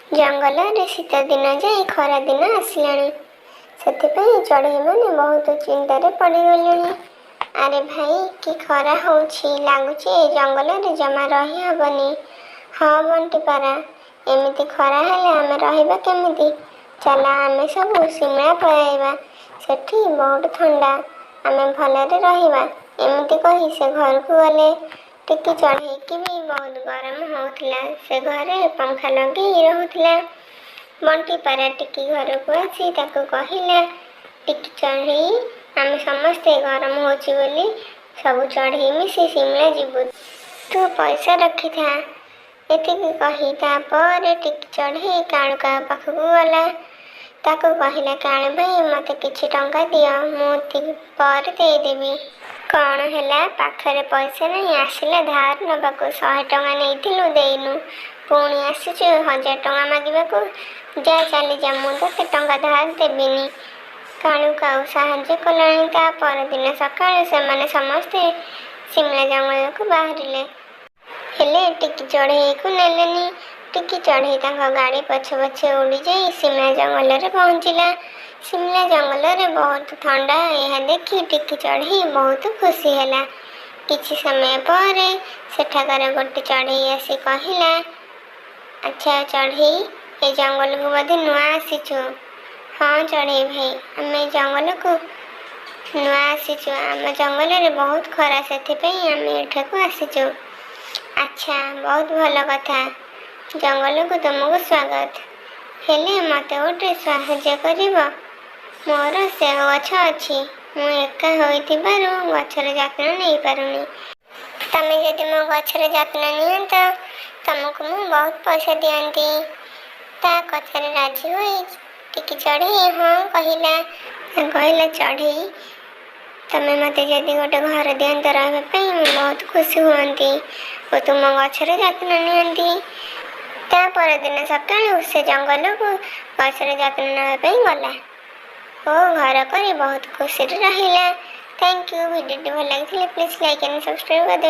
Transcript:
जंगल शीत दिन जाए खरा दिन आसलाणी से चढ़ई मैंने बहुत चिंतार पड़गले। अरे भाई कि खरा होची लगुच जंगल जमा रही हेनी। हाँ बंटी पारा एमती खरा हेले आमे रहिबा केमिति। चल आमे सब शिमला पलाइबा सेठी बहुत ठंडा आमे भलरे रहिबा। एमती कही से घर को गले। टिकी चढ़ई की भी बहुत गरम होउथिला। से घरे पंखा लगी रहुथिला। बंटी पारा टिकी घर को आसी ताको कहिला टिकी चढ़ई आमे समस्ते गरम होची बोली सब चढ़ई मिसी शिमला जीवु। तू पैसा रखी था एतिकी कही तापर टिकी चढ़ई कालुका पाखक गला। ताको कहिला कालु भाई मते किछि टंका दियो मु पर देदेबी। कौन है पाखरे पैसा नहीं आसिला धार नबाक 100 टंका नहीं देनु पुणी आसीचु 1000 टंका मागिबाकू। जा चली जा मुझे टंका धार देविनी। कालू काऊ साहाଯ୍ୟ कलानी। ता परदिन सकाळु सेमाने समस्ते शिमला जंगल को बाहरिले। हेले टिकी चढ़ई को नेलेनी। टिकी चढ़ई तांका गाड़ी पछे पछे उड़ी जाई शिमला जंगल रे पहुंचिला। शिमला जंगल रे बहुत ठंडा यह देखी टिकी चढ़ई बहुत खुशी हैला। किछि समय पर सेठाकर गोटे चढ़ई आसी कहिला अच्छा चढ़ई ए जंगल को बोधे नुआ आसीछु। हाँ चढ़ई भाई आमे जंगल को नुआ आसीछु। आम जंगल रे बहुत खरा से आमे एठा को आसीछु। अच्छा बहुत भल कथा जंगल को तुमको स्वागत। हेले मते गोटे साहाଯ୍ୟ करिबो। मोर से गछ अच्छी मु एका होइथिबारु गछर जत्न नहीं पारुनी। तमे यदि मो गछर जत्न नियंत तुमको मु बहुत पैसा दियंती। ता कथारे राजी होई टिकी चढ़ई हाँ कहला चढ़ई तमे मते यदि गोटे घर दियंत रहबा पई मु बहुत खुशी हुअंती और तुम गछर जत्न नियंती। ता परदिन सकाळु से जंगल को गछर जत्न नेबा पई गला ओ घर कर बहुत खुशी रहिला। Thank you. वीडियो भल लगी प्लीज लाइक एंड सब्सक्राइब कर दे।